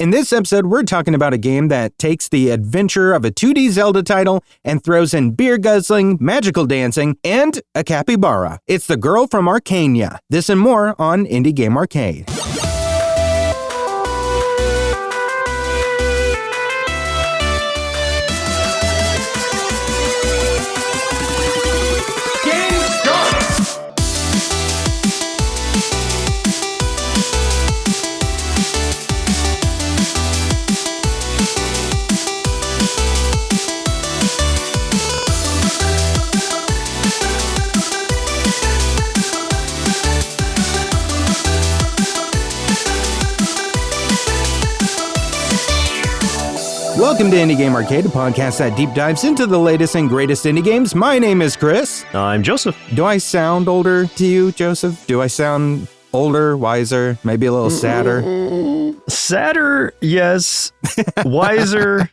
In this episode, we're talking about a game that takes the adventure of a 2D Zelda title and throws in beer guzzling, magical dancing, and a capybara. It's the girl from Arkanya. This and more on Indie Game Arcade. Welcome to Indie Game Arcade, a podcast that deep dives into the latest and greatest indie games. My name is Chris. I'm Joseph. Do I sound older to you, Joseph? Do I sound older, wiser, maybe a little sadder? Sadder, yes. Wiser,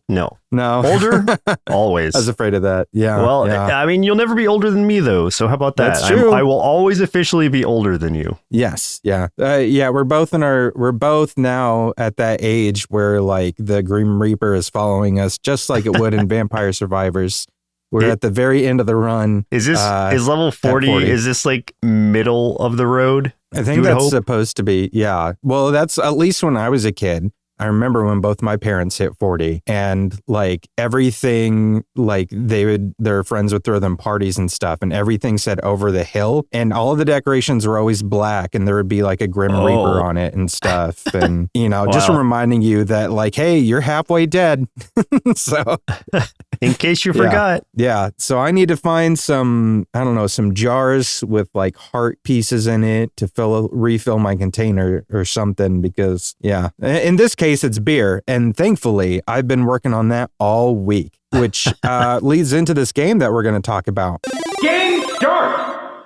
no. No. Older, always. I was afraid of that. Yeah. Well, yeah. I mean, you'll never be older than me, though. So how about that? That's true. I will always officially be older than you. Yes. Yeah. Yeah. We're both now at that age where like the Grim Reaper is following us, just like it would in Vampire Survivors. We're at the very end of the run. Is this is level 40? Is this like middle of the road? I think that's supposed to be. Yeah. Well, that's at least when I was a kid. I remember when both my parents hit 40 and like everything, like their friends would throw them parties and stuff and everything said over the hill and all of the decorations were always black and there would be like a Grim Reaper on it and stuff. And, you know, just reminding you that like, hey, you're halfway dead. So in case you forgot. Yeah. So I need to find some jars with like heart pieces in it to refill my container or something because, yeah, in this case, it's beer. And thankfully, I've been working on that all week, which leads into this game that we're going to talk about. Game start!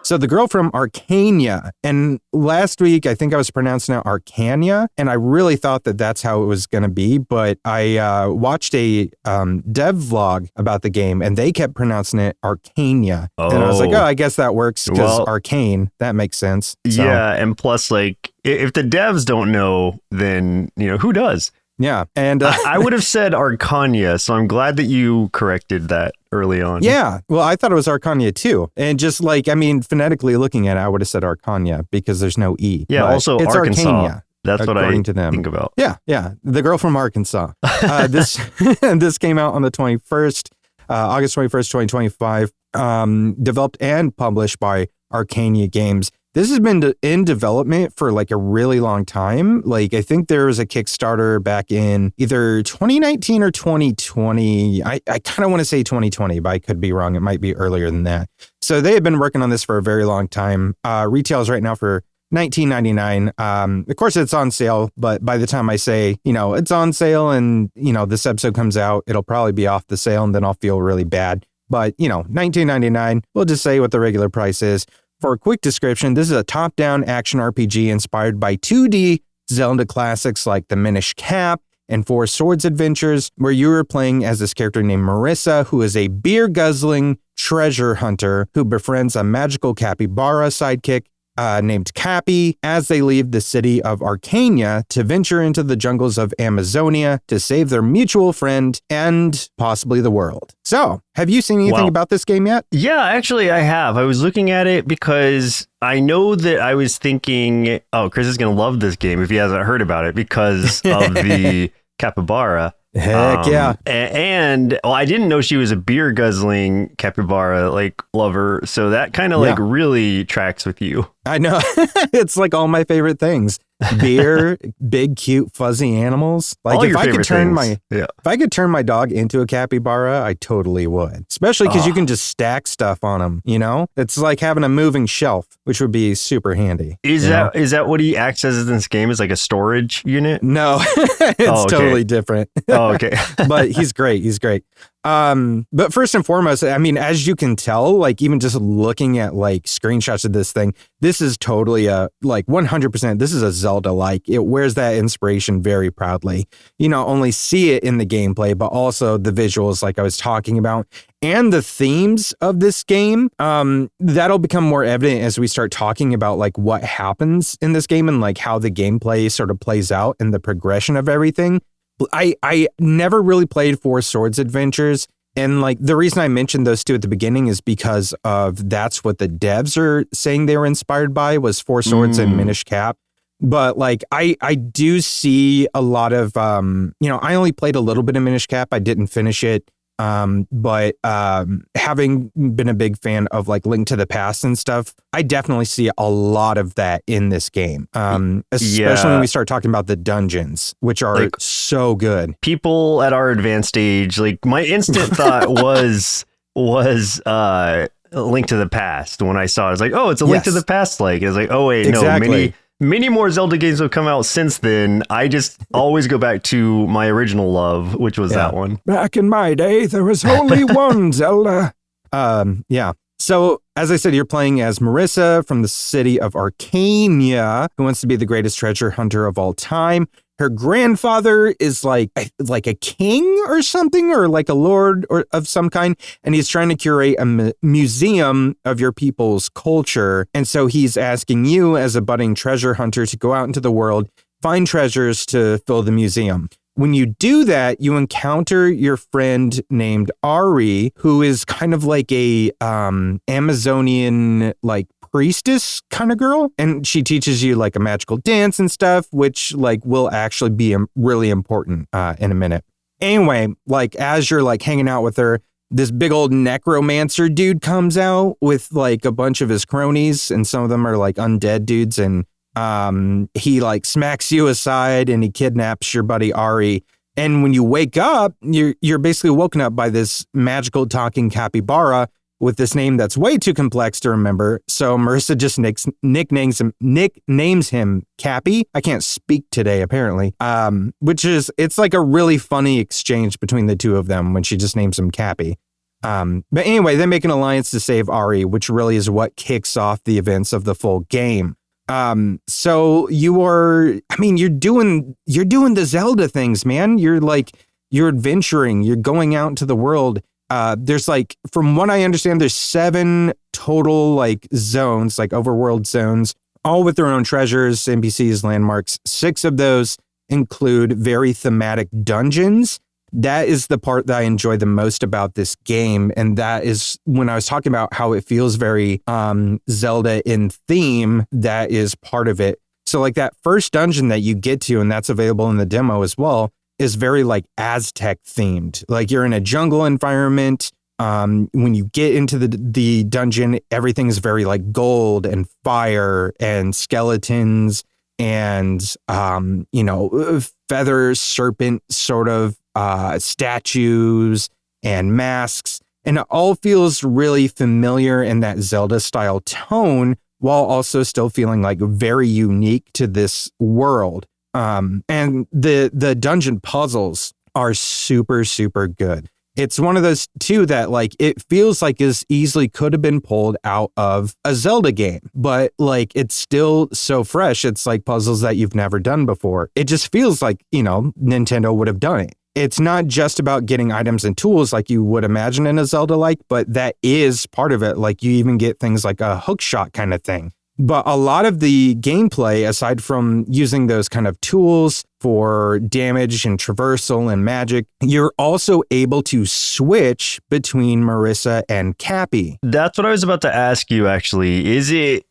So the girl from Arkanya, and last week, I think I was pronouncing it Arkanya, and I really thought that that's how it was going to be, but I watched a dev vlog about the game, and they kept pronouncing it Arkanya. Oh. And I was like, I guess that works, because arcane, that makes sense. So. Yeah, and plus, like, if the devs don't know, then, you know, who does? Yeah, and I would have said Arkanya, so I'm glad that you corrected that early on. Yeah, well, I thought it was Arkanya too, and just like, I mean, phonetically looking at it, I would have said Arkanya because there's no E. Yeah, also it's Arkansas. Arkanya, that's what I think about. Yeah, the girl from Arkansas. This came out on the 21st, August 21st, 2025, developed and published by Arkanya Games. This has been in development for like a really long time. Like I think there was a Kickstarter back in either 2019 or 2020. I kind of want to say 2020, but I could be wrong. It might be earlier than that. So they have been working on this for a very long time. Retails right now for $19.99. Of course, it's on sale, but by the time I say, you know, it's on sale and, you know, this episode comes out, it'll probably be off the sale and then I'll feel really bad. But, you know, $19.99, we'll just say what the regular price is. For a quick description, this is a top-down action RPG inspired by 2D Zelda classics like the Minish Cap and Four Swords Adventures, where you are playing as this character named Marissa, who is a beer-guzzling treasure hunter who befriends a magical capybara sidekick named Cappy as they leave the city of Arkanya to venture into the jungles of Amazonia to save their mutual friend and possibly the world. So, have you seen anything about this game yet? Yeah, actually I have. I was looking at it because I know that I was thinking, oh, Chris is going to love this game if he hasn't heard about it because of the capybara. Heck yeah. And I didn't know she was a beer guzzling capybara like lover. So that kind of like really tracks with you. I know. It's like all my favorite things. Beer, big, cute, fuzzy animals. Like if I could turn my dog into a capybara, I totally would. Especially because you can just stack stuff on them, you know? It's like having a moving shelf, which would be super handy. Is that what he acts as in this game? Is like a storage unit? No, it's totally different. Oh, okay. But he's great. He's great. But first and foremost, I mean, as you can tell, like even just looking at like screenshots of this thing, this is totally a like 100%. This is a Zelda-like. It wears that inspiration very proudly. You not only see it in the gameplay, but also the visuals, like I was talking about, and the themes of this game. That'll become more evident as we start talking about like what happens in this game and like how the gameplay sort of plays out and the progression of everything. I never really played Four Swords Adventures, and like the reason I mentioned those two at the beginning is because of that's what the devs are saying they were inspired by was Four Swords and Minish Cap. But like I do see a lot of I only played a little bit of Minish Cap. I didn't finish it. But having been a big fan of like Link to the Past and stuff, I definitely see a lot of that in this game. Especially when we start talking about the dungeons, which are like, so good. People at our advanced age, like my instant thought was Link to the Past. When I saw it, I was like, oh, it's a Link to the Past. Like, I was like, oh wait, exactly. No, many more Zelda games have come out since then. I just always go back to my original love, which was that one. Back in my day, there was only one Zelda. Yeah. So, as I said, you're playing as Marissa from the city of Arkanya, who wants to be the greatest treasure hunter of all time. Her grandfather is like a king or something, or like a lord or of some kind, and he's trying to curate a museum of your people's culture. And so he's asking you as a budding treasure hunter to go out into the world, find treasures to fill the museum. When you do that, you encounter your friend named Ari, who is kind of like a Amazonian like priestess kind of girl, and she teaches you like a magical dance and stuff, which like will actually be really important in a minute. Anyway, like as you're like hanging out with her, this big old necromancer dude comes out with like a bunch of his cronies, and some of them are like undead dudes, and he like smacks you aside and he kidnaps your buddy Ari. And when you wake up, you're basically woken up by this magical talking capybara with this name that's way too complex to remember. So Marissa just nicknames him Cappy. I can't speak today, apparently. It's like a really funny exchange between the two of them when she just names him Cappy. But anyway, they make an alliance to save Ari, which really is what kicks off the events of the full game. So you're doing the Zelda things, man. You're adventuring, you're going out into the world. There's like, from what I understand, there's 7 total like zones, like overworld zones, all with their own treasures, NPCs, landmarks. 6 of those include very thematic dungeons. That is the part that I enjoy the most about this game. And that is when I was talking about how it feels very Zelda in theme, that is part of it. So like that first dungeon that you get to, and that's available in the demo as well, is very like Aztec themed. Like you're in a jungle environment. When you get into the dungeon, everything is very like gold and fire and skeletons and, feather serpent sort of statues and masks. And it all feels really familiar in that Zelda style tone, while also still feeling like very unique to this world. And the dungeon puzzles are super, super good. It's one of those too that like it feels like is easily could have been pulled out of a Zelda game, but like it's still so fresh. It's like puzzles that you've never done before. It just feels like, Nintendo would have done it. It's not just about getting items and tools like you would imagine in a Zelda-like, but that is part of it. Like you even get things like a hook shot kind of thing. But a lot of the gameplay, aside from using those kind of tools for damage and traversal and magic, you're also able to switch between Marissa and Cappy. That's what I was about to ask you, actually. Is it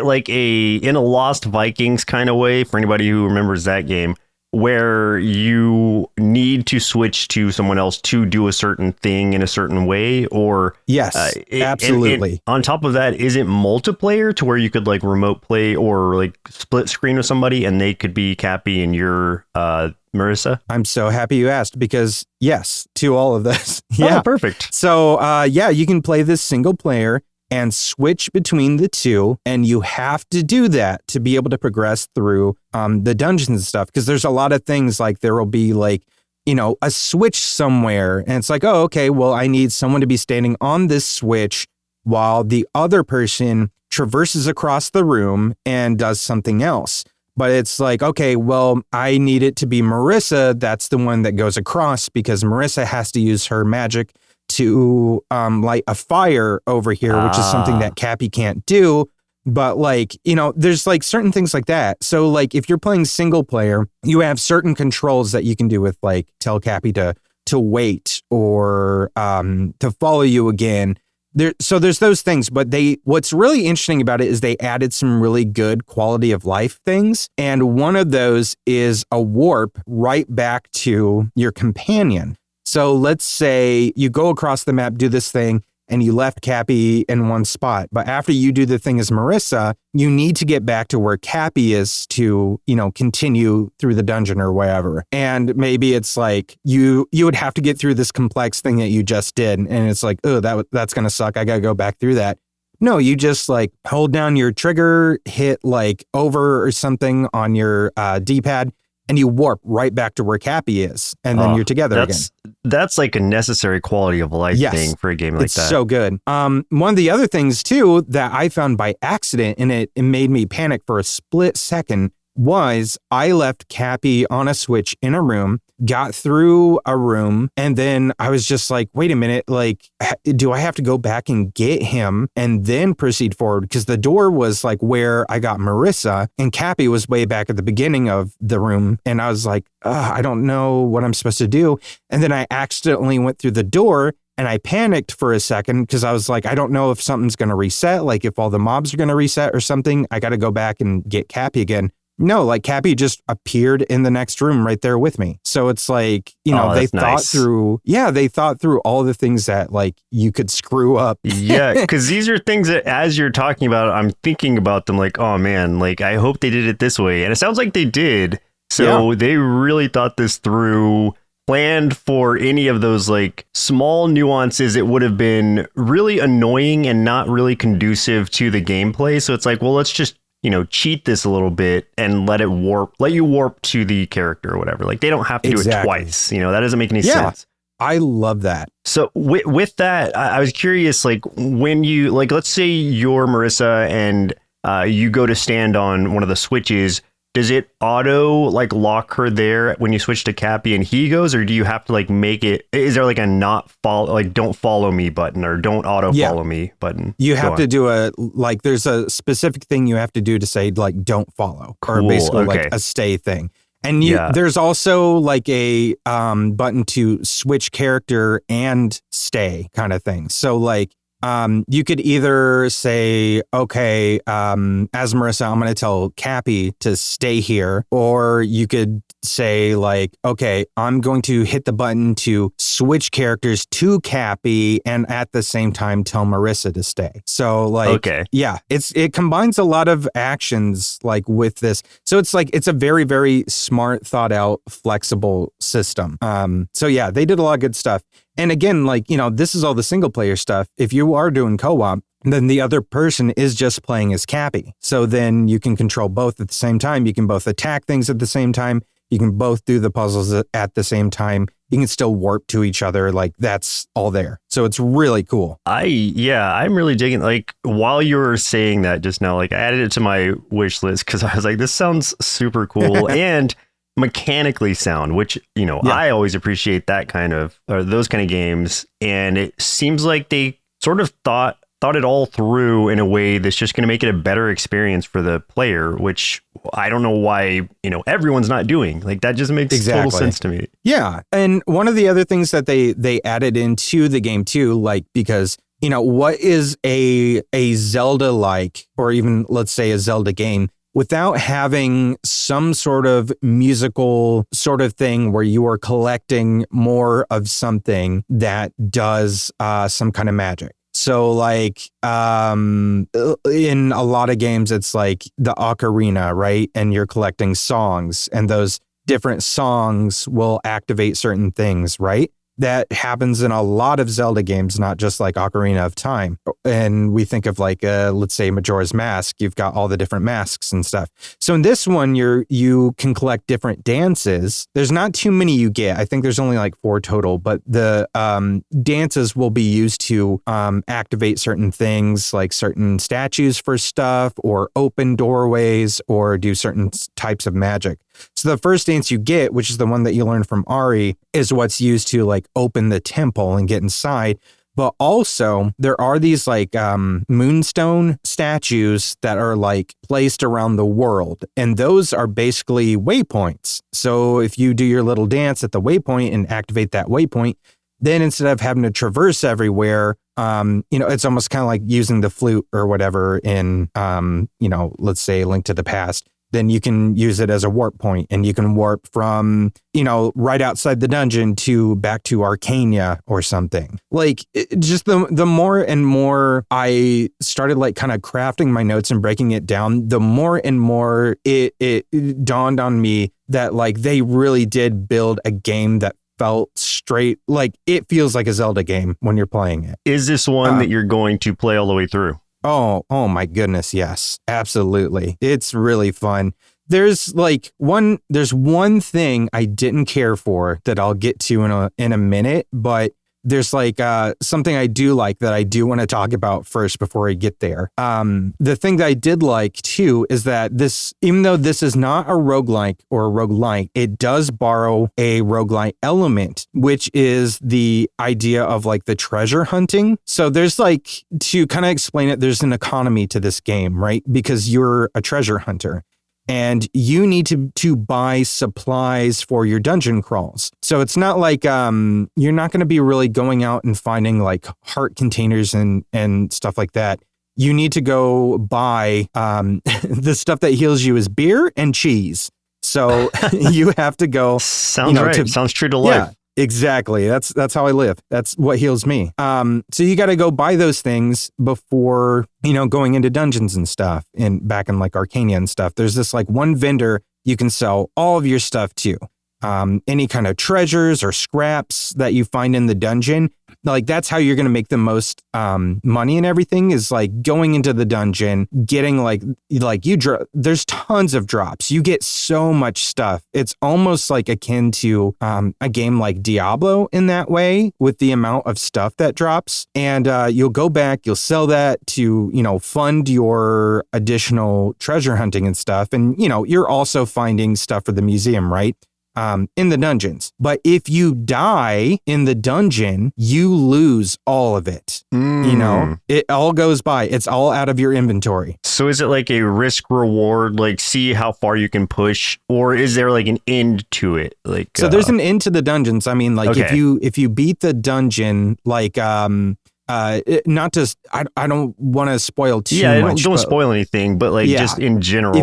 like in a Lost Vikings kind of way, for anybody who remembers that game, where you need to switch to someone else to do a certain thing in a certain way? Or yes, absolutely. And on top of that, is it multiplayer to where you could like remote play or like split screen with somebody and they could be Cappy and you're Marissa? I'm so happy you asked, because yes, to all of this. Yeah, oh, perfect. So you can play this single player and switch between the two. And you have to do that to be able to progress through the dungeons and stuff. Because there's a lot of things like there will be like a switch somewhere. And it's like, oh, okay, well, I need someone to be standing on this switch while the other person traverses across the room and does something else. But it's like, okay, well, I need it to be Marissa. That's the one that goes across because Marissa has to use her magic to light a fire over here, which is something that Cappy can't do. But like, there's like certain things like that. So like if you're playing single player, you have certain controls that you can do with like tell Cappy to wait or to follow you again. So there's those things, but what's really interesting about it is they added some really good quality of life things. And one of those is a warp right back to your companion. So let's say you go across the map, do this thing, and you left Cappy in one spot. But after you do the thing as Marissa, you need to get back to where Cappy is to, continue through the dungeon or wherever. And maybe it's like you would have to get through this complex thing that you just did. And it's like, oh, that's going to suck. I got to go back through that. No, you just like hold down your trigger, hit like over or something on your D-pad, and you warp right back to where Cappy is, and then you're together again. That's like a necessary quality of life thing for a game like that. It's so good. One of the other things too that I found by accident, and it made me panic for a split second, was I left Cappy on a switch in a room, got through a room, and then I was just like, wait a minute, like, do I have to go back and get him and then proceed forward? Because the door was like where I got Marissa, and Cappy was way back at the beginning of the room. And I was like, I don't know what I'm supposed to do. And then I accidentally went through the door. And I panicked for a second because I was like, I don't know if something's going to reset, like if all the mobs are going to reset or something. I got to go back and get Cappy again. No, like Cappy just appeared in the next room right there with me. So it's like, they thought through all the things that like you could screw up. Yeah, because these are things that as you're talking about, I'm thinking about them like, oh man, like I hope they did it this way. And it sounds like they did. So they really thought this through, planned for any of those like small nuances. It would have been really annoying and not really conducive to the gameplay. So it's like, well, let's just cheat this a little bit and let you warp to the character or whatever. Like they don't have to do it twice. That doesn't make any sense. I love that. So with that, I was curious, like when you, like, let's say you're Marissa and you go to stand on one of the switches, does it auto like lock her there when you switch to Cappy and he goes, or do you have to like make it? Is there like a don't follow me button or don't auto follow me button? You have to do there's a specific thing you have to do to say like don't follow, or basically like a stay thing. And there's also like a button to switch character and stay kind of thing. So like you could either say, okay, as Marissa, I'm going to tell Cappy to stay here, or you could say like, okay, I'm going to hit the button to switch characters to Cappy and at the same time tell Marissa to stay. So like, it combines a lot of actions like with this. So it's like, it's a very, very smart, thought out, flexible system. So yeah, they did a lot of good stuff. And again, like, this is all the single player stuff. If you are doing co-op, then the other person is just playing as Cappy. So then you can control both at the same time. You can both attack things at the same time. You can both do the puzzles at the same time. You can still warp to each other. Like that's all there. So it's really cool. I'm really digging, like while you were saying that just now, like I added it to my wish list because I was like, this sounds super cool. And mechanically sound, which I always appreciate that those kind of games, and it seems like they sort of thought it all through in a way that's just going to make it a better experience for the player, which I don't know why everyone's not doing. Like that just makes total sense to me. Yeah, and one of the other things that they added into the game too, like because what is a Zelda-like, or even let's say a Zelda game, without having some sort of musical sort of thing where you are collecting more of something that does some kind of magic. So like in a lot of games, it's like the ocarina, right? And you're collecting songs, and those different songs will activate certain things, right? that happens in a lot of Zelda games, not just like Ocarina of Time. And we think of like, let's say Majora's Mask, you've got all the different masks and stuff. So in this one, you can collect different dances. There's not too many you get. I think there's only like 4 total, but the dances will be used to activate certain things, like certain statues for stuff, or open doorways, or do certain types of magic. So the first dance you get, which is the one that you learn from Ari, is what's used to like open the temple and get inside. But also there are these like moonstone statues that are like placed around the world. And those are basically waypoints. So if you do your little dance at the waypoint and activate that waypoint, then instead of having to traverse everywhere, it's almost kind of like using the flute or whatever in, let's say Link to the Past. Then you can use it as a warp point, and you can warp from, right outside the dungeon to back to Arkanya or something. Like, just the more and more I started like kind of crafting my notes and breaking it down, the more and more it dawned on me that like they really did build a game that felt straight, like it feels like a Zelda game when you're playing it. Is this one that you're going to play all the way through? Oh my goodness. Yes, absolutely. It's really fun. There's one thing I didn't care for that I'll get to in a minute, but there's like something I do like that I do want to talk about first before I get there. The thing that I did like too is that this, even though this is not a roguelike or a roguelite, it does borrow a roguelite element, which is the idea of like the treasure hunting. So there's like, to kind of explain it, there's an economy to this game, right? Because you're a treasure hunter. And you need to buy supplies for your dungeon crawls. So it's not like you're not going to be really going out and finding like heart containers and stuff like that. You need to go buy the stuff that heals you is beer and cheese. So you have to go. Sounds right. Sounds true to life. Yeah. Exactly. That's how I live. That's what heals me. So you got to go buy those things before, going into dungeons and stuff, and back in like Arkanya and stuff. There's this like one vendor you can sell all of your stuff to. Any kind of treasures or scraps that you find in the dungeon. Like that's how you're going to make the most money and everything, is like going into the dungeon, getting there's tons of drops. You get so much stuff. It's almost like akin to a game like Diablo in that way, with the amount of stuff that drops. And you'll go back, you'll sell that to, fund your additional treasure hunting and stuff. And, you're also finding stuff for the museum, right? In the dungeons. But if you die in the dungeon, you lose all of it. It all goes by. It's all out of your inventory. So is it like a risk reward, like see how far you can push, or is there like an end to it? Like there's an end to the dungeons. I mean, like okay. if you beat the dungeon, like not just I don't want to spoil too much. Don't spoil anything, but like just in general,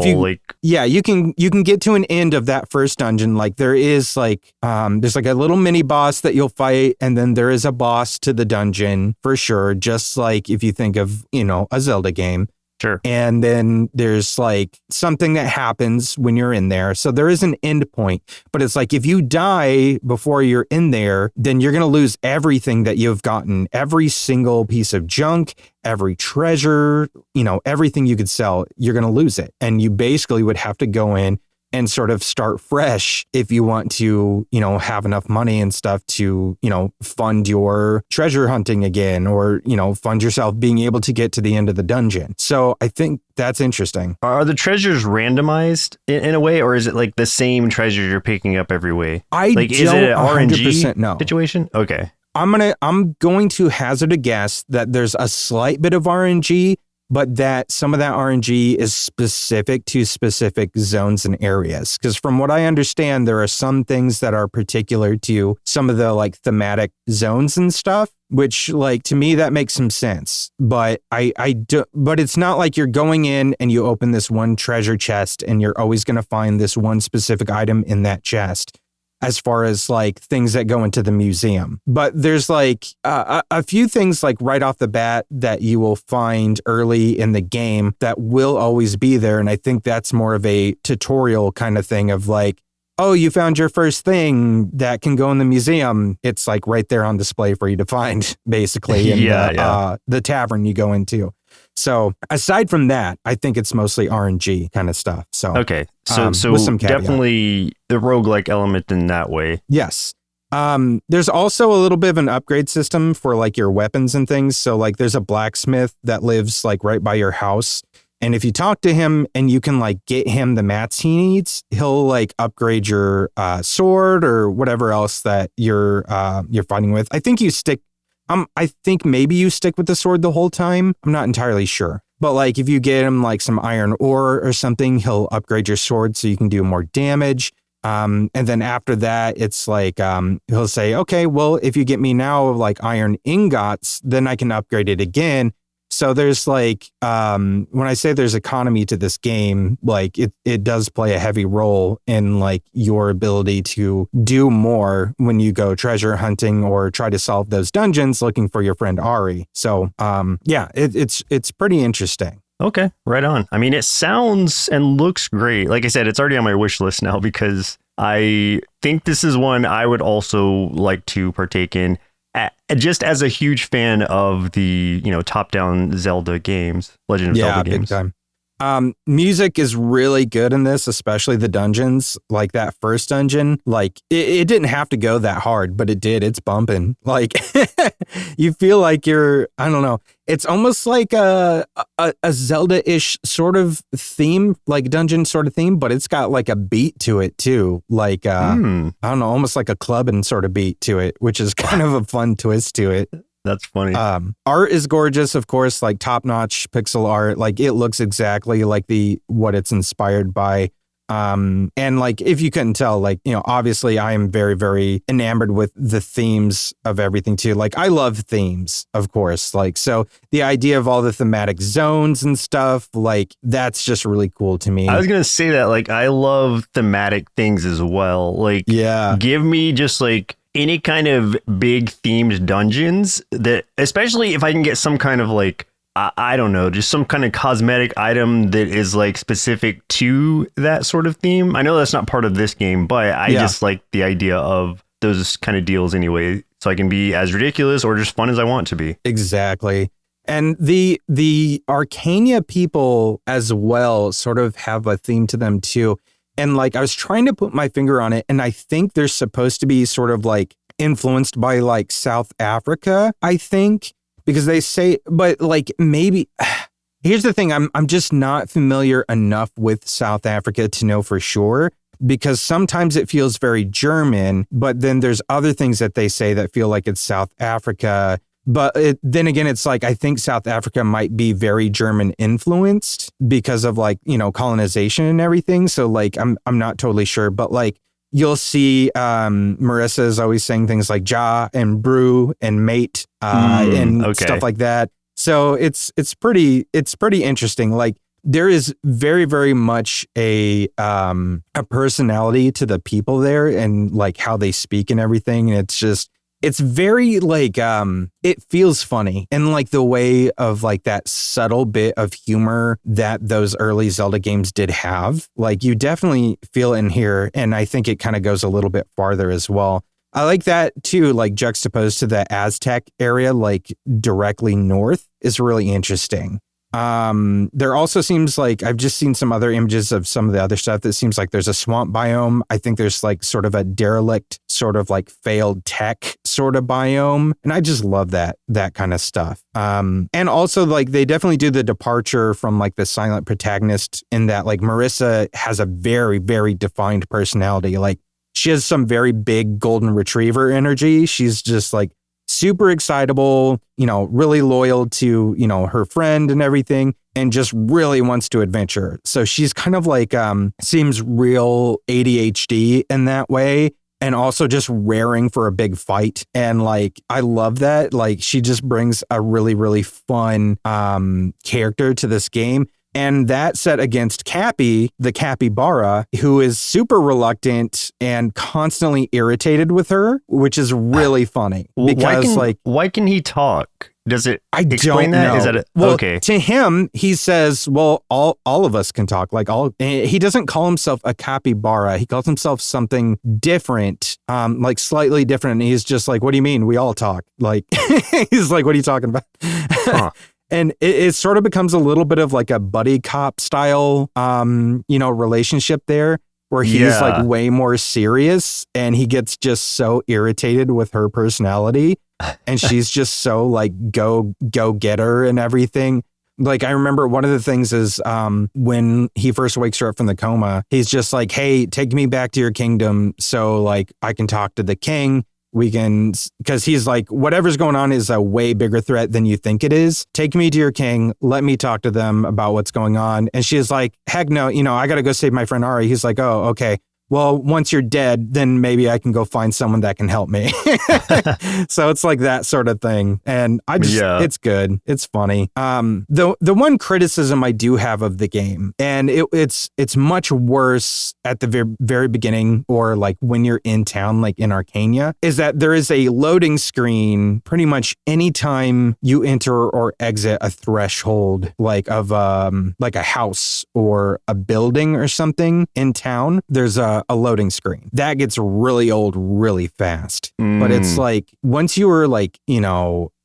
you can get to an end of that first dungeon. Like there is like there's like a little mini boss that you'll fight, and then there is a boss to the dungeon for sure. Just like if you think of a Zelda game. Sure. And then there's like something that happens when you're in there. So there is an end point, but it's like if you die before you're in there, then you're going to lose everything that you've gotten, every single piece of junk, every treasure, everything you could sell, you're going to lose it. And you basically would have to go in and sort of start fresh if you want to, have enough money and stuff to, fund your treasure hunting again, or, fund yourself being able to get to the end of the dungeon. So I think that's interesting. Are the treasures randomized in a way, or is it like the same treasure you're picking up every way? Is it an RNG situation? Okay. I'm going to hazard a guess that there's a slight bit of RNG, but that some of that RNG is specific to specific zones and areas. Because from what I understand, there are some things that are particular to some of the like thematic zones and stuff, which like to me that makes some sense. But but it's not like you're going in and you open this one treasure chest and you're always going to find this one specific item in that chest, as far as like things that go into the museum. But there's like a few things like right off the bat that you will find early in the game that will always be there. And I think that's more of a tutorial kind of thing of like, oh, you found your first thing that can go in the museum. It's like right there on display for you to find, basically, in the tavern you go into. So aside from that, I think it's mostly RNG kind of stuff. So okay, so with some caveat. definitely the roguelike element in that way. Yes. There's also a little bit of an upgrade system for like your weapons and things. So like there's a blacksmith that lives like right by your house. And if you talk to him and you can like get him the mats he needs, he'll like upgrade your sword or whatever else that you're fighting with. I think maybe you stick with the sword the whole time. I'm not entirely sure. But like if you get him like some iron ore or something, he'll upgrade your sword so you can do more damage. And then after that, it's like he'll say, okay, well, if you get me now like iron ingots, then I can upgrade it again. So there's like, when I say there's economy to this game, like it does play a heavy role in like your ability to do more when you go treasure hunting or try to solve those dungeons looking for your friend Ari. So it's pretty interesting. Okay, right on. I mean, it sounds and looks great. Like I said, it's already on my wish list now because I think this is one I would also like to partake in. Just as a huge fan of the, top-down Zelda games, Legend of Zelda games. Yeah, big time. Music is really good in this, especially the dungeons. Like that first dungeon, like it didn't have to go that hard, but it did. It's bumping. Like you feel like you're, I don't know. It's almost like a Zelda-ish sort of theme, like dungeon sort of theme, but it's got like a beat to it too. Like, I don't know, almost like a clubbing sort of beat to it, which is kind of a fun twist to it. That's funny. Art is gorgeous, of course, like top-notch pixel art. Like it looks exactly like what it's inspired by. And like, if you couldn't tell, like, obviously I am very, very enamored with the themes of everything too. Like I love themes, of course. Like, so the idea of all the thematic zones and stuff, like that's just really cool to me. I was going to say that, like, I love thematic things as well. Like, give me just like any kind of big themed dungeons that, especially if I can get some kind of like, I don't know, just some kind of cosmetic item that is like specific to that sort of theme. I know that's not part of this game, but I just like the idea of those kind of deals anyway. So I can be as ridiculous or just fun as I want to be. Exactly. And the Arkanya people as well sort of have a theme to them too. And like, I was trying to put my finger on it, and I think they're supposed to be sort of like influenced by like South Africa, I think, because they say, but like maybe, here's the thing, I'm just not familiar enough with South Africa to know for sure, because sometimes it feels very German, but then there's other things that they say that feel like it's South Africa. But then again, it's like, I think South Africa might be very German influenced because of like, colonization and everything. So like, I'm not totally sure, but like you'll see Marissa is always saying things like ja and brew and mate and stuff like that. So it's pretty interesting. Like there is very, very much a personality to the people there and like how they speak and everything. And it's very like, it feels funny, and like the way of like that subtle bit of humor that those early Zelda games did have, like you definitely feel in here. And I think it kind of goes a little bit farther as well. I like that too, like juxtaposed to the Aztec area, like directly north is really interesting. There also seems like I've just seen some other images of some of the other stuff that seems like there's a swamp biome. I think there's like sort of a derelict, sort of like failed tech sort of biome. And I just love that kind of stuff. And also like they definitely do the departure from like the silent protagonist in that like Marissa has a very, very defined personality. Like she has some very big golden retriever energy. She's just like super excitable, really loyal to, her friend and everything, and just really wants to adventure. So she's kind of like, seems real ADHD in that way, and also just raring for a big fight. And like, I love that. Like she just brings a really, really fun, character to this game. And that set against Cappy, the capybara, who is super reluctant and constantly irritated with her, which is really funny. Because why can he talk? Does it I explain don't that? know. Is that okay? To him, he says, well, all of us can talk. Like he doesn't call himself a capybara. He calls himself something different, like slightly different. And he's just like, what do you mean? We all talk. Like, he's like, what are you talking about? Huh. And it sort of becomes a little bit of like a buddy cop style, relationship there, where he's like way more serious and he gets just so irritated with her personality. And she's just so like go getter and everything. Like, I remember one of the things is when he first wakes her up from the coma, he's just like, hey, take me back to your kingdom so like I can talk to the king. We can, because he's like, whatever's going on is a way bigger threat than you think it is. Take me to your king. Let me talk to them about what's going on. And she's like, heck no, I got to go save my friend Ari. He's like, oh, okay. Well, once you're dead, then maybe I can go find someone that can help me. So it's like that sort of thing. And it's good. It's funny. The one criticism I do have of the game, and it's much worse at the very, very beginning, or like when you're in town, like in Arkanya, is that there is a loading screen pretty much anytime you enter or exit a threshold, like of like a house or a building or something in town. There's a loading screen that gets really old really fast. But it's like once you were like,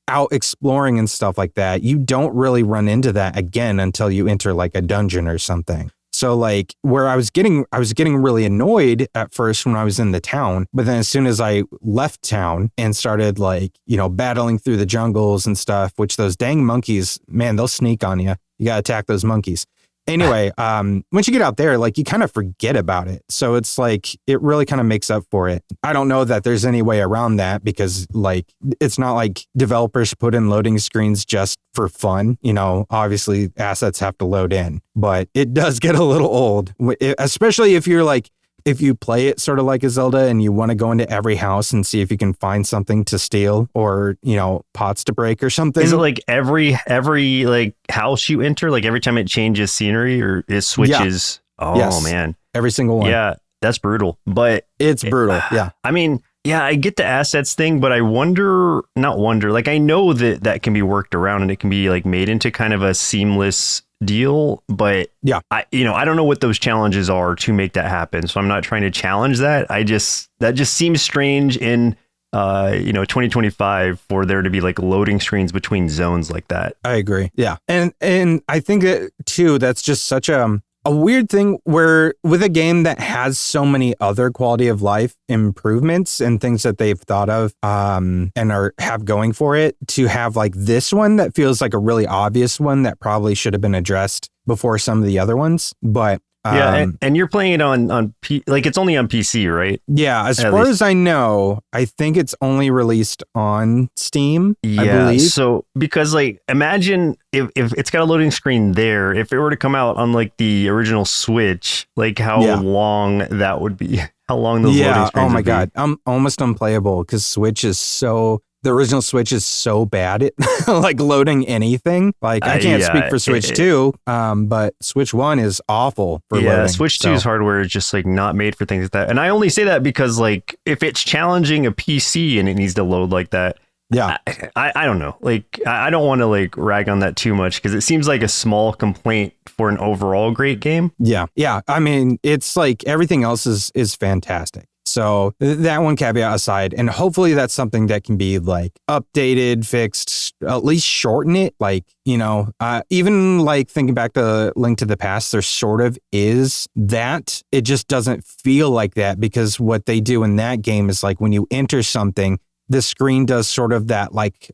out exploring and stuff like that, you don't really run into that again until you enter like a dungeon or something. So like where I was getting really annoyed at first when I was in the town, but then as soon as I left town and started like, battling through the jungles and stuff, which those dang monkeys, man, they'll sneak on you. You got to attack those monkeys. Anyway, once you get out there, like you kind of forget about it. So it's like, it really kind of makes up for it. I don't know that there's any way around that because like, it's not like developers put in loading screens just for fun. Obviously assets have to load in, but it does get a little old, especially if you play it sort of like a Zelda and you want to go into every house and see if you can find something to steal or, pots to break or something. Is it like every like house you enter, like every time it changes scenery or it switches? Yeah. Oh, yes. Man. Every single one. Yeah, that's brutal. But it's brutal. Yeah. I mean, yeah, I get the assets thing, but I like I know that can be worked around and it can be like made into kind of a seamless deal, but yeah, I don't know what those challenges are to make that happen. So I'm not trying to challenge that. That just seems strange in 2025 for there to be like loading screens between zones like that. I agree. Yeah. And I think that too, that's just such a weird thing where with a game that has so many other quality of life improvements and things that they've thought of and have going for it, to have like this one that feels like a really obvious one that probably should have been addressed before some of the other ones. But yeah, and you're playing it on like it's only on PC, right? Yeah, as far as I know, I think it's only released on Steam, I believe. So because like imagine if it's got a loading screen there, if it were to come out on like the original Switch, like how long that would be. How long those loading screens would be. God, I'm almost unplayable because the original Switch is so bad at like loading anything. Like I can't speak for Switch 2, but Switch 1 is awful for loading. Switch 2's hardware is just like not made for things like that. And I only say that because like if it's challenging a PC and it needs to load like that, I don't know. Like I don't want to like rag on that too much because it seems like a small complaint for an overall great game. Yeah. I mean, it's like everything else is fantastic. So that one caveat aside, and hopefully that's something that can be like updated, fixed, at least shorten it. Like, even like thinking back to Link to the Past, there sort of is that. It just doesn't feel like that because what they do in that game is like when you enter something, the screen does sort of that like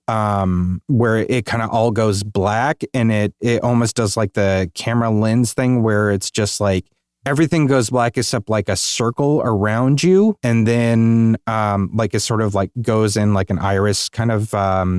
where it kind of all goes black and it almost does like the camera lens thing where it's just like everything goes black except like a circle around you. And then like it sort of like goes in like an iris kind of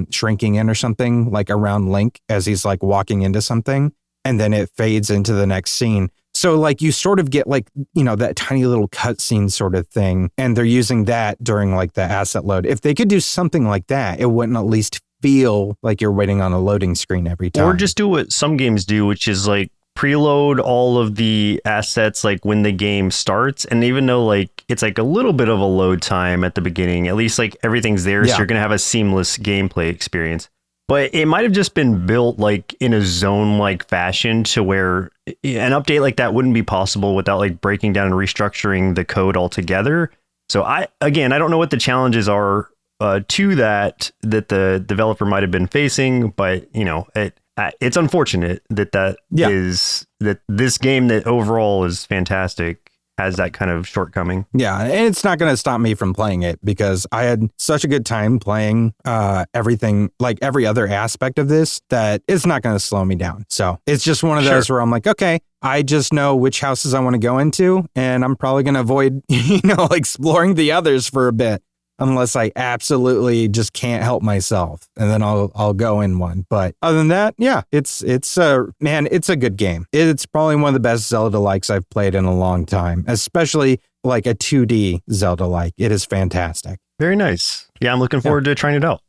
shrinking in or something like around Link as he's like walking into something. And then it fades into the next scene. So like you sort of get like, that tiny little cutscene sort of thing. And they're using that during like the asset load. If they could do something like that, it wouldn't at least feel like you're waiting on a loading screen every time. Or just do what some games do, which is like preload all of the assets like when the game starts. And even though like it's like a little bit of a load time at the beginning, at least like everything's there. So you're going to have a seamless gameplay experience. But it might have just been built like in a zone-like fashion to where an update like that wouldn't be possible without like breaking down and restructuring the code altogether. So I don't know what the challenges are to that the developer might have been facing, but it's unfortunate that is that this game that overall is fantastic has that kind of shortcoming. Yeah, and it's not going to stop me from playing it because I had such a good time playing everything, like every other aspect of this, that it's not going to slow me down. So it's just one of those where I'm like, okay, I just know which houses I want to go into, and I'm probably going to avoid, exploring the others for a bit. Unless I absolutely just can't help myself, and then I'll go in one. But other than that, yeah, it's a good game. It's probably one of the best Zelda-likes I've played in a long time, especially like a 2D Zelda-like. It is fantastic. Very nice. Yeah, I'm looking forward to trying it out.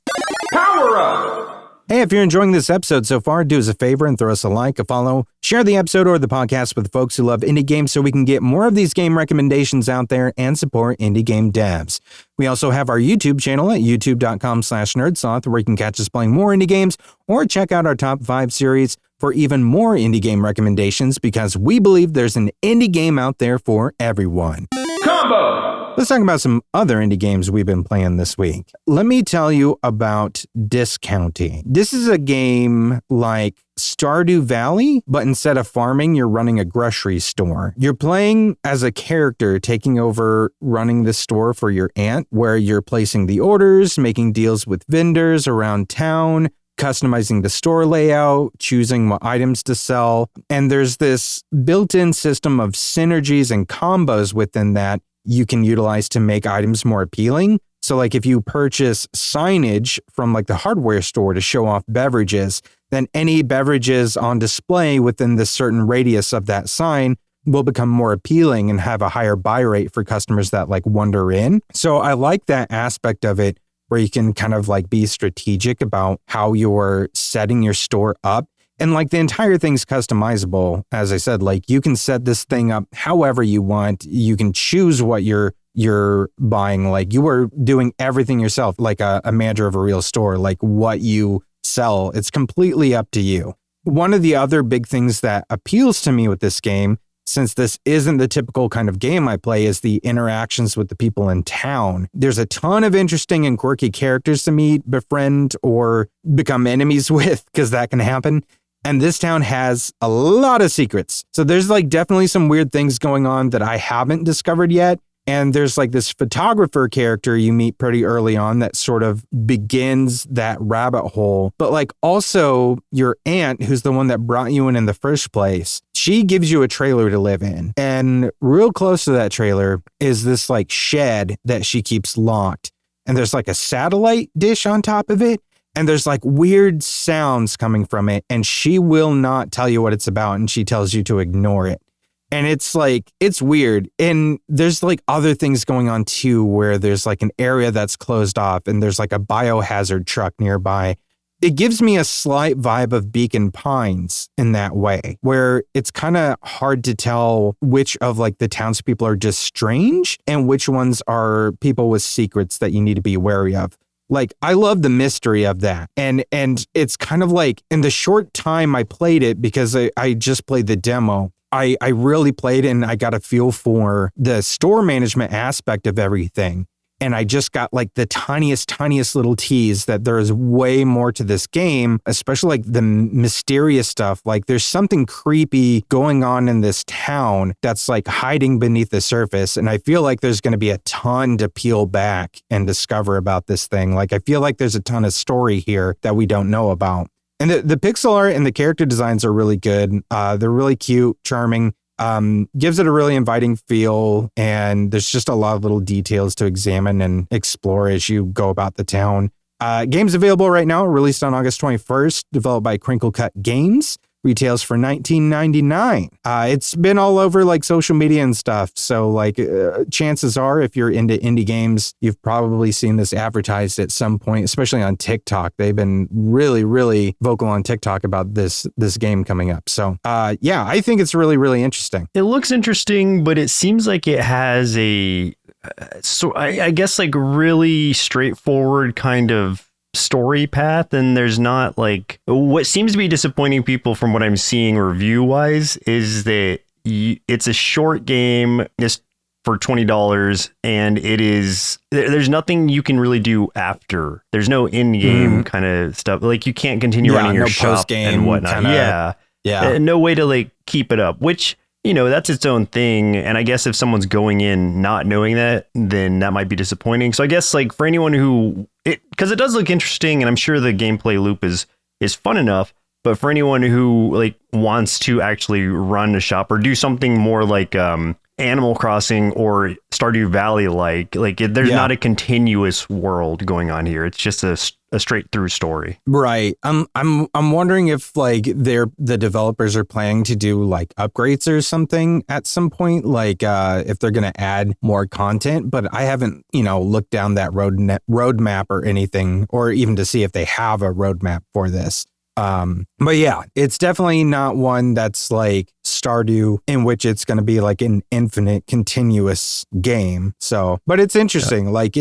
Power up! Hey, if you're enjoying this episode so far, do us a favor and throw us a like, a follow, share the episode or the podcast with folks who love indie games so we can get more of these game recommendations out there and support indie game devs. We also have our YouTube channel at youtube.com/nerdsloth where you can catch us playing more indie games or check out our top 5 series for even more indie game recommendations because we believe there's an indie game out there for everyone. Combo! Let's talk about some other indie games we've been playing this week. Let me tell you about Discounting. This is a game like Stardew Valley, but instead of farming, you're running a grocery store. You're playing as a character taking over running the store for your aunt, where you're placing the orders, making deals with vendors around town, customizing the store layout, choosing what items to sell. And there's this built-in system of synergies and combos within that you can utilize to make items more appealing. So like if you purchase signage from like the hardware store to show off beverages, then any beverages on display within this certain radius of that sign will become more appealing and have a higher buy rate for customers that like wander in. So I like that aspect of it where you can kind of like be strategic about how you're setting your store up. And like the entire thing's customizable. As I said, like you can set this thing up however you want. You can choose what you're buying. Like you are doing everything yourself, like a manager of a real store, like what you sell. It's completely up to you. One of the other big things that appeals to me with this game, since this isn't the typical kind of game I play, is the interactions with the people in town. There's a ton of interesting and quirky characters to meet, befriend, or become enemies with, because that can happen. And this town has a lot of secrets. So there's like definitely some weird things going on that I haven't discovered yet. And there's like this photographer character you meet pretty early on that sort of begins that rabbit hole. But like also your aunt, who's the one that brought you in the first place, she gives you a trailer to live in. And real close to that trailer is this like shed that she keeps locked. And there's like a satellite dish on top of it. And there's like weird sounds coming from it. And she will not tell you what it's about. And she tells you to ignore it. And it's like, it's weird. And there's like other things going on too, where there's like an area that's closed off and there's like a biohazard truck nearby. It gives me a slight vibe of Beacon Pines in that way, where it's kind of hard to tell which of like the townspeople are just strange and which ones are people with secrets that you need to be wary of. Like, I love the mystery of that. And it's kind of like in the short time I played it, because I just played the demo, I really played it and I got a feel for the store management aspect of everything. And I just got like the tiniest little tease that there is way more to this game, especially like the mysterious stuff. Like there's something creepy going on in this town that's like hiding beneath the surface. And I feel like there's going to be a ton to peel back and discover about this thing. Like I feel like there's a ton of story here that we don't know about. And the pixel art and the character designs are really good. They're really cute, charming. Gives it a really inviting feel, and there's just a lot of little details to examine and explore as you go about the town. Game's available right now, released on August 21st, developed by Crinkle Cut Games. Retails for $19.99. It's been all over like social media and stuff. So like chances are, if you're into indie games, you've probably seen this advertised at some point, especially on TikTok. They've been really vocal on TikTok about this game coming up. So yeah, I think it's really interesting. It looks interesting, but it seems like it has a, I guess like really straightforward kind of story path, and there's not like what seems to be disappointing people from what I'm seeing review wise is that it's a short game. It's for $20, and there's nothing you can really do after. There's no in-game kind of stuff. Like you can't continue running your shop and whatnot. Yeah. No way to like keep it up, which, that's its own thing. And I guess if someone's going in not knowing that, then that might be disappointing. So I guess like for anyone because it does look interesting, and I'm sure the gameplay loop is fun enough, but for anyone who like wants to actually run a shop or do something more like Animal Crossing or Stardew Valley, there's not a continuous world going on here. It's just a straight through story. Right. I'm wondering if like the developers are planning to do like upgrades or something at some point, like if they're going to add more content, but I haven't, looked down that roadmap or anything, or even to see if they have a roadmap for this. But yeah, it's definitely not one that's like Stardew, in which it's going to be like an infinite continuous game. So, but it's interesting. Like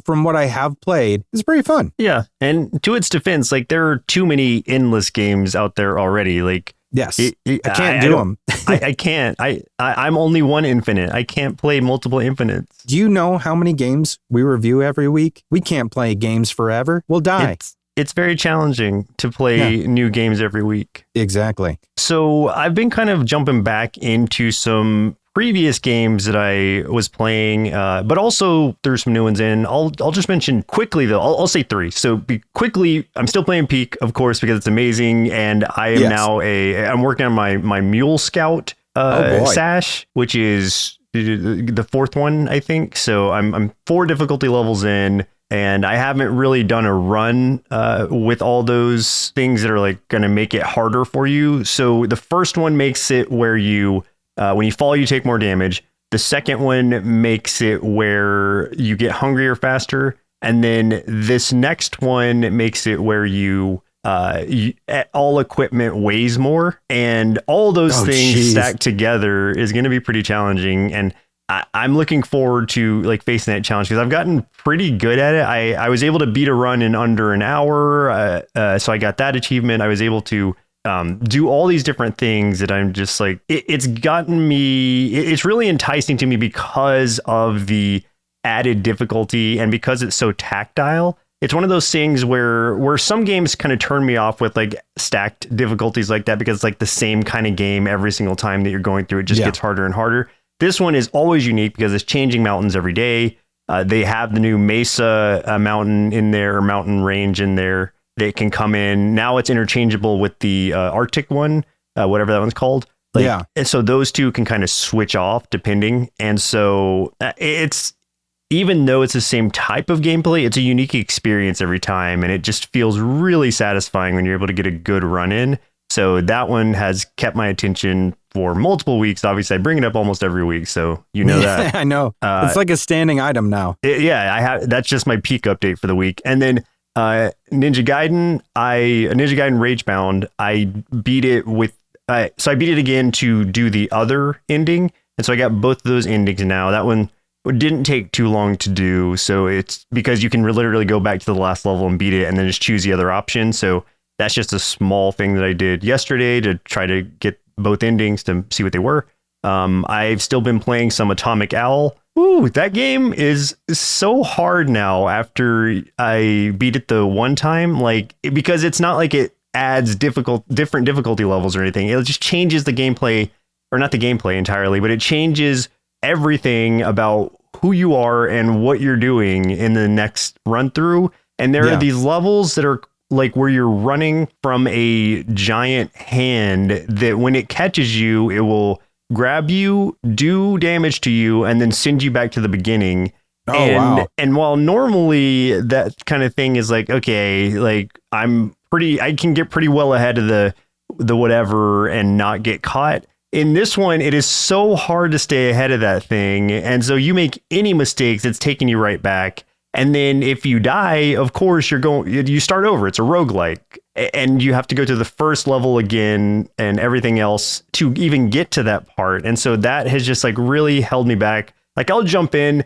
from what I have played, it's pretty fun. Yeah. And to its defense, like there are too many endless games out there already. Like, yes, I can't do them. I can't. I'm only one infinite. I can't play multiple infinites. Do you know how many games we review every week? We can't play games forever. We'll die. It's very challenging to play new games every week. Exactly. So I've been kind of jumping back into some previous games that I was playing, but also threw some new ones in. I'll just mention quickly, though. I'll say 3. So quickly, I'm still playing Peak, of course, because it's amazing. And I am now I'm working on my Mule Scout sash, which is the 4th one, I think. So I'm 4 difficulty levels in. And I haven't really done a run with all those things that are like going to make it harder for you. So the first one makes it where you, when you fall, you take more damage. The second one makes it where you get hungrier faster. And then this next one makes it where you all equipment weighs more. And all those things stacked together is going to be pretty challenging. And I'm looking forward to like facing that challenge because I've gotten pretty good at it. I was able to beat a run in under an hour. So I got that achievement. I was able to do all these different things that I'm just like, it's gotten me. It's really enticing to me because of the added difficulty and because it's so tactile. It's one of those things where some games kind of turn me off with like stacked difficulties like that because it's like the same kind of game every single time that you're going through. It just gets harder and harder. This one is always unique because it's changing mountains every day. They have the new Mesa mountain in there, or mountain range in there that can come in. Now it's interchangeable with the Arctic one, whatever that one's called. And so those two can kind of switch off depending. And so it's, even though it's the same type of gameplay, it's a unique experience every time. And it just feels really satisfying when you're able to get a good run in. So that one has kept my attention for multiple weeks. Obviously, I bring it up almost every week, so you know that. I know. It's like a standing item now. I have. That's just my peak update for the week. And then Ninja Gaiden Ragebound, I beat it with. So I beat it again to do the other ending, and so I got both of those endings now. That one didn't take too long to do, so it's because you can literally go back to the last level and beat it, and then just choose the other option. So that's just a small thing that I did yesterday to try to get both endings to see what they were. I've still been playing some Atomic Owl. Ooh, that game is so hard now after I beat it the one time, because it's not like it adds different difficulty levels or anything. It just changes the gameplay, or not the gameplay entirely, but it changes everything about who you are and what you're doing in the next run through. And there are these levels that are like where you're running from a giant hand that when it catches you, it will grab you, do damage to you, and then send you back to the beginning. And while normally that kind of thing is like, okay, like I can get pretty well ahead of the whatever and not get caught. In this one, it is so hard to stay ahead of that thing. And so you make any mistakes, it's taking you right back. And then if you die, of course, you start over. It's a roguelike, and you have to go to the first level again and everything else to even get to that part. And so that has just like really held me back. Like I'll jump in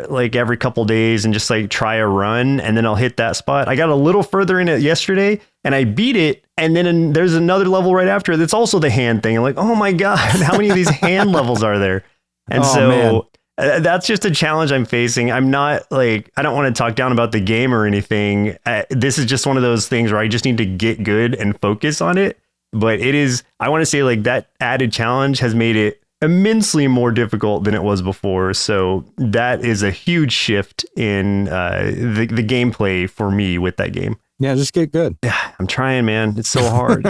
like every couple days and just like try a run, and then I'll hit that spot. I got a little further in it yesterday and I beat it, and then there's another level right after it that's also the hand thing. I'm like, oh my god, how many of these hand levels are there? And Man. That's just a challenge I'm facing. I'm not like, I don't want to talk down about the game or anything. This is just one of those things where I just need to get good and focus on it. But it is, I want to say like that added challenge has made it immensely more difficult than it was before. So that is a huge shift in the gameplay for me with that game. Yeah, just get good. Yeah, I'm trying, man. It's so hard.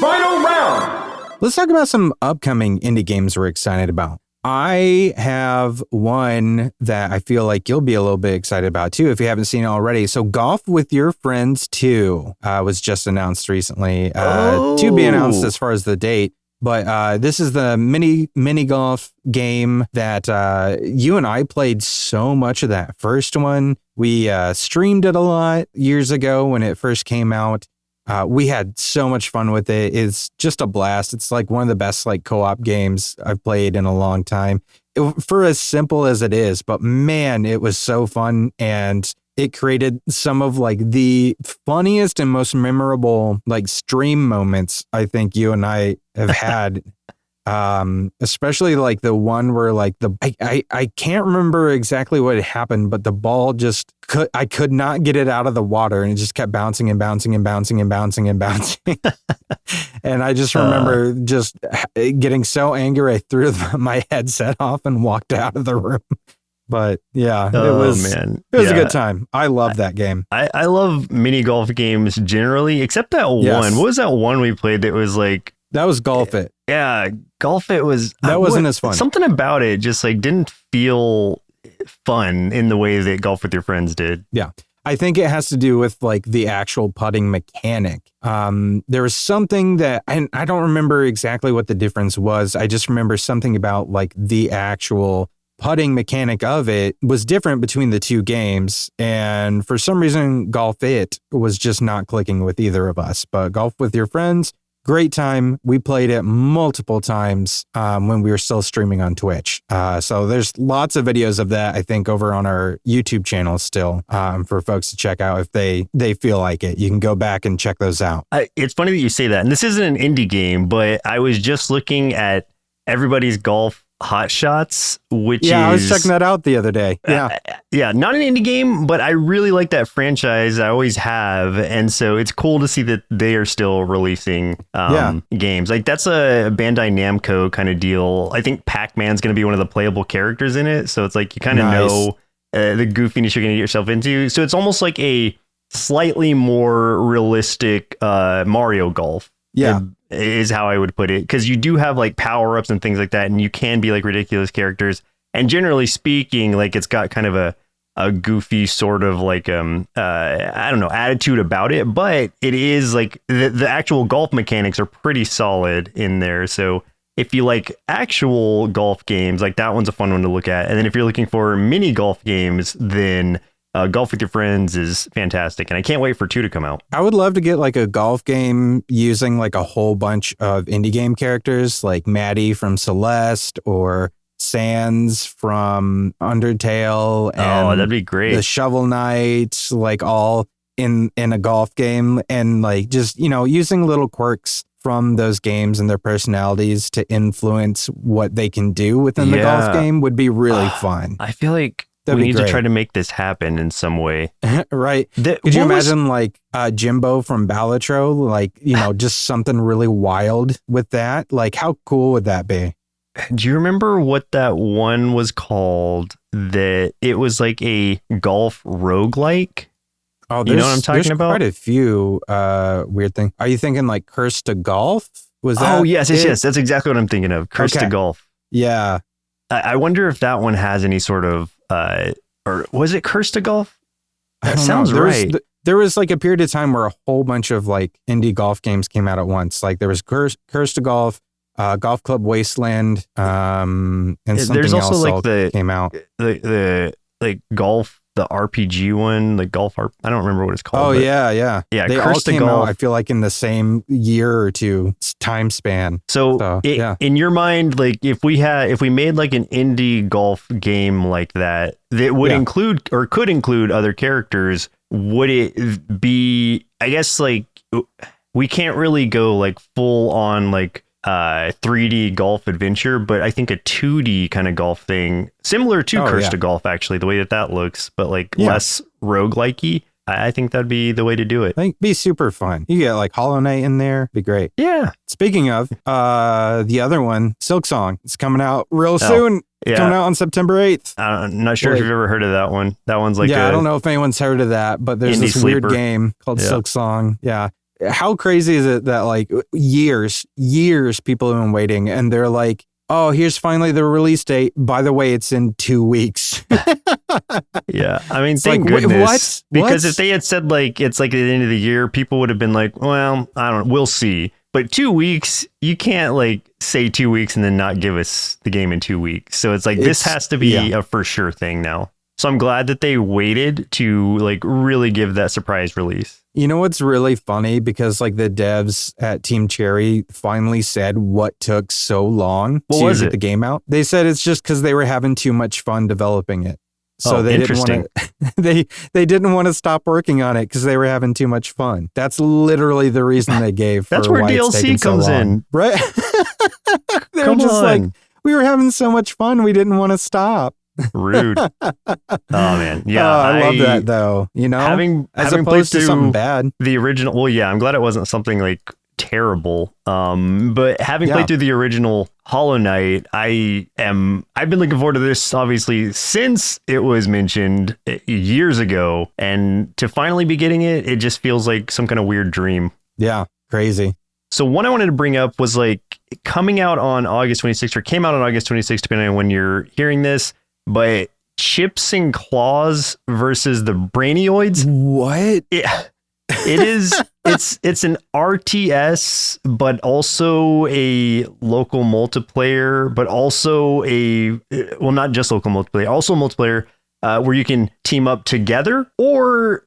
Final round. Let's talk about some upcoming indie games we're excited about. I have one that I feel like you'll be a little bit excited about too, if you haven't seen it already. So Golf with Your Friends 2 was just announced recently. To be announced as far as the date. But this is the mini golf game that you and I played so much of that first one. We streamed it a lot years ago when it first came out. We had so much fun with it. It's just a blast. It's like one of the best like co-op games I've played in a long time. For as simple as it is, but man, it was so fun, and it created some of like the funniest and most memorable like stream moments I think you and I have had. Especially like the one where like I can't remember exactly what had happened, but the ball just I could not get it out of the water, and it just kept bouncing and bouncing and bouncing and bouncing and bouncing. And I just remember just getting so angry I threw my headset off and walked out of the room. But yeah, it was a good time. I love that game. I love mini golf games generally, except that one. What was that one we played that was like, that was Golf It. Yeah, Golf It was... That wasn't as fun. Something about it just like didn't feel fun in the way that Golf with Your Friends did. Yeah. I think it has to do with like the actual putting mechanic. There was something that, and I don't remember exactly what the difference was. I just remember something about like the actual putting mechanic of it was different between the two games. And for some reason, Golf It was just not clicking with either of us. But Golf with Your Friends, great time. We played it multiple times when we were still streaming on Twitch. So there's lots of videos of that, I think, over on our YouTube channel still for folks to check out if they feel like it. You can go back and check those out. It's funny that you say that. And this isn't an indie game, but I was just looking at Everybody's Golf Hot Shots, which is... Yeah, I was checking that out the other day. Yeah. Yeah, not an indie game, but I really like that franchise. I always have. And so it's cool to see that they are still releasing games. Like that's a Bandai Namco kind of deal. I think Pac-Man's going to be one of the playable characters in it. So it's like you kind of know the goofiness you're going to get yourself into. So it's almost like a slightly more realistic Mario Golf. Yeah. Is how I would put it, because you do have like power-ups and things like that, and you can be like ridiculous characters, and generally speaking, like it's got kind of a goofy sort of like I don't know, attitude about it, but it is like the actual golf mechanics are pretty solid in there. So if you like actual golf games, like that one's a fun one to look at. And then if you're looking for mini golf games, then Golf with Your Friends is fantastic, and I can't wait for 2 to come out. I would love to get like a golf game using like a whole bunch of indie game characters, like Maddie from Celeste or Sans from Undertale. And that'd be great. The Shovel Knight, like all in a golf game, and like just, you know, using little quirks from those games and their personalities to influence what they can do within the golf game would be really fun. I feel like we need to try to make this happen in some way. Right. Could you imagine like Jimbo from Balatro, like, you know, just something really wild with that? Like, how cool would that be? Do you remember what that one was called? That it was like a golf roguelike? Oh, you know what I'm talking about? Quite a few weird things. Are you thinking like Curse to Golf? Was that? Oh, yes. That's exactly what I'm thinking of. Curse to Golf. Yeah. I wonder if that one has any sort of or was it Curse to Golf? That sounds right. There was like a period of time where a whole bunch of like indie golf games came out at once. Like there was Curse to Golf, Golf Club Wasteland, and something there's also else like came out. The like golf the RPG one, the golf. I don't remember what it's called. Oh but yeah. yeah. They all came out, I feel like, in the same year or two time span. So in your mind, like if we made like an indie golf game like that would include or could include other characters, would it be? I guess like we can't really go like full on like 3D golf adventure, but I think a 2D kind of golf thing, similar to Curse to Golf, actually, the way that looks, but like less roguelikey. I think that'd be the way to do it. I think be super fun. You get like Hollow Knight in there, be great. Yeah. Speaking of the other one, Silksong, it's coming out real soon. Yeah. Coming out on September 8th. I'm not sure if you've ever heard of that one. That one's like I don't know if anyone's heard of that, but there's this weird game called Silksong. Yeah. How crazy is it that like years people have been waiting, and they're like, oh, here's finally the release date. By the way, it's in 2 weeks. Yeah. I mean, it's thank like, goodness. What? Because if they had said like, it's like at the end of the year, people would have been like, well, I don't know, we'll see. But 2 weeks, you can't like say 2 weeks and then not give us the game in 2 weeks. So it's like, this has to be a for sure thing now. So I'm glad that they waited to like really give that surprise release. You know what's really funny? Because like the devs at Team Cherry finally said what took so long to get the game out. They said it's just because they were having too much fun developing it. So they didn't want to. They didn't want to stop working on it because they were having too much fun. That's literally the reason they gave. That's for where why DLC comes in, right? They were just like, we were having so much fun, we didn't want to stop. Rude. Oh man, yeah, I love that though. You know, having opposed to something bad. The original. Well, yeah, I'm glad it wasn't something like terrible. But having played through the original Hollow Knight, I've been looking forward to this obviously since it was mentioned years ago, and to finally be getting it, it just feels like some kind of weird dream. Yeah, crazy. So one I wanted to bring up was like coming out on August 26th, or came out on August 26th, depending on when you're hearing this. But Chips and Clawz versus the Brainioids. What? It is. It's an RTS, but also a local multiplayer, but also not just local multiplayer, also multiplayer where you can team up together or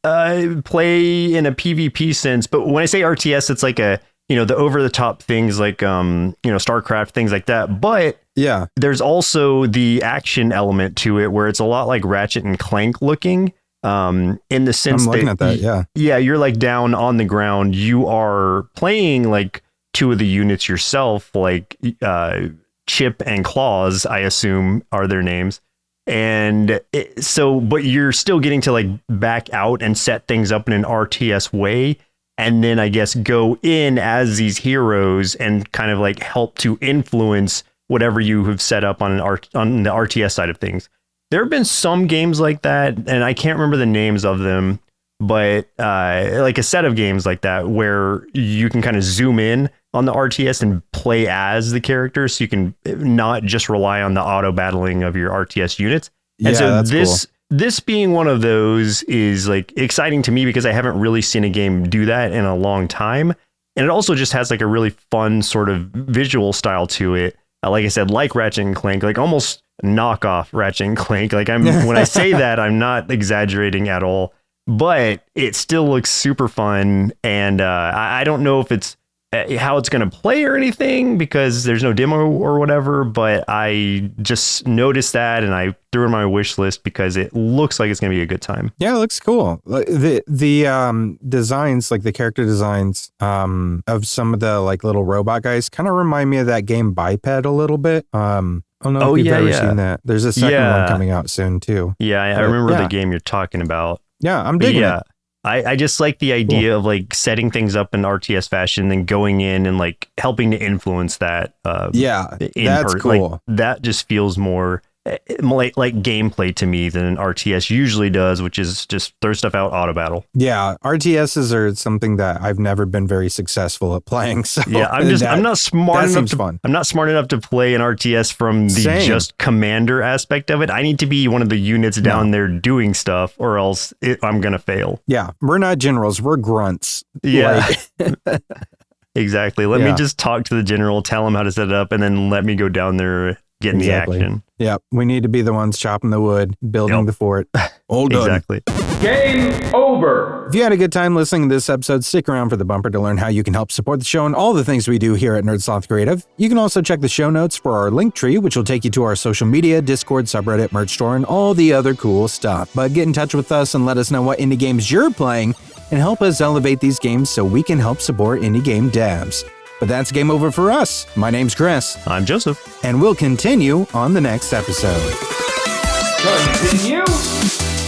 play in a PvP sense. But when I say RTS, it's like the over the top things like StarCraft, things like that. But yeah, there's also the action element to it where it's a lot like Ratchet and Clank looking. In the sense I'm looking at that, you're like down on the ground. You are playing like two of the units yourself, like Chip and Clawz, I assume are their names. And but you're still getting to like back out and set things up in an RTS way. And then I guess go in as these heroes and kind of like help to influence whatever you have set up on on the RTS side of things. There have been some games like that, and I can't remember the names of them, but like a set of games like that where you can kind of zoom in on the RTS and play as the characters, so you can not just rely on the auto battling of your RTS units. And so this being one of those is like exciting to me because I haven't really seen a game do that in a long time. And it also just has like a really fun sort of visual style to it. Like I said, like Ratchet and Clank, like almost knockoff Ratchet and Clank. Like when I say that, I'm not exaggerating at all, but it still looks super fun. And I don't know if it's how it's going to play or anything because there's no demo or whatever, but I just noticed that and I threw it in my wish list because it looks like it's going to be a good time. Yeah, it looks cool. The designs, like the character designs of some of the like little robot guys kind of remind me of that game Biped a little bit. I don't know if you've ever seen that. There's a second one coming out soon too. Yeah, I remember the game you're talking about. Yeah, I'm digging it. I just like the idea of like setting things up in RTS fashion, then going in and like helping to influence that. That's cool. Like, that just feels more like gameplay to me than an RTS usually does, which is just throw stuff out, auto battle. Yeah, RTSs are something that I've never been very successful at playing. So yeah, I'm not smart enough to play an RTS from the just commander aspect of it. I need to be one of the units down there doing stuff, or else I'm gonna fail. Yeah, we're not generals, we're grunts. Yeah. Exactly. Let me just talk to the general, tell him how to set it up, and then let me go down there getting the action. Yep. We need to be the ones chopping the wood, building the fort. All done. Exactly. Game over. If you had a good time listening to this episode, stick around for the bumper to learn how you can help support the show and all the things we do here at Sloth Creative. You can also check the show notes for our link tree, which will take you to our social media, Discord, subreddit, merch store, and all the other cool stuff. But get in touch with us and let us know what indie games you're playing and help us elevate these games so we can help support indie game devs. But that's game over for us. My name's Chris. I'm Joseph. And we'll continue on the next episode. Continue.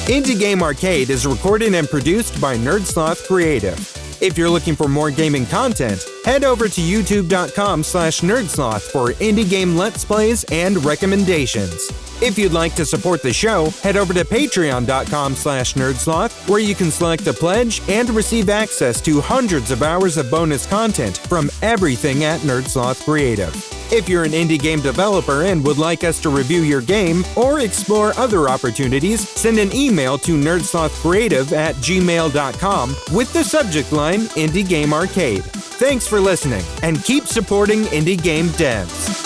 Indie Game Arcade is recorded and produced by Sloth Creative. If you're looking for more gaming content, head over to youtube.com/nerdsloth for indie game let's plays and recommendations. If you'd like to support the show, head over to patreon.com/nerdsloth, where you can select a pledge and receive access to hundreds of hours of bonus content from everything at Sloth Creative. If you're an indie game developer and would like us to review your game or explore other opportunities, send an email to nerdslothcreative@gmail.com with the subject line Indie Game Arcade. Thanks for listening, and keep supporting indie game devs.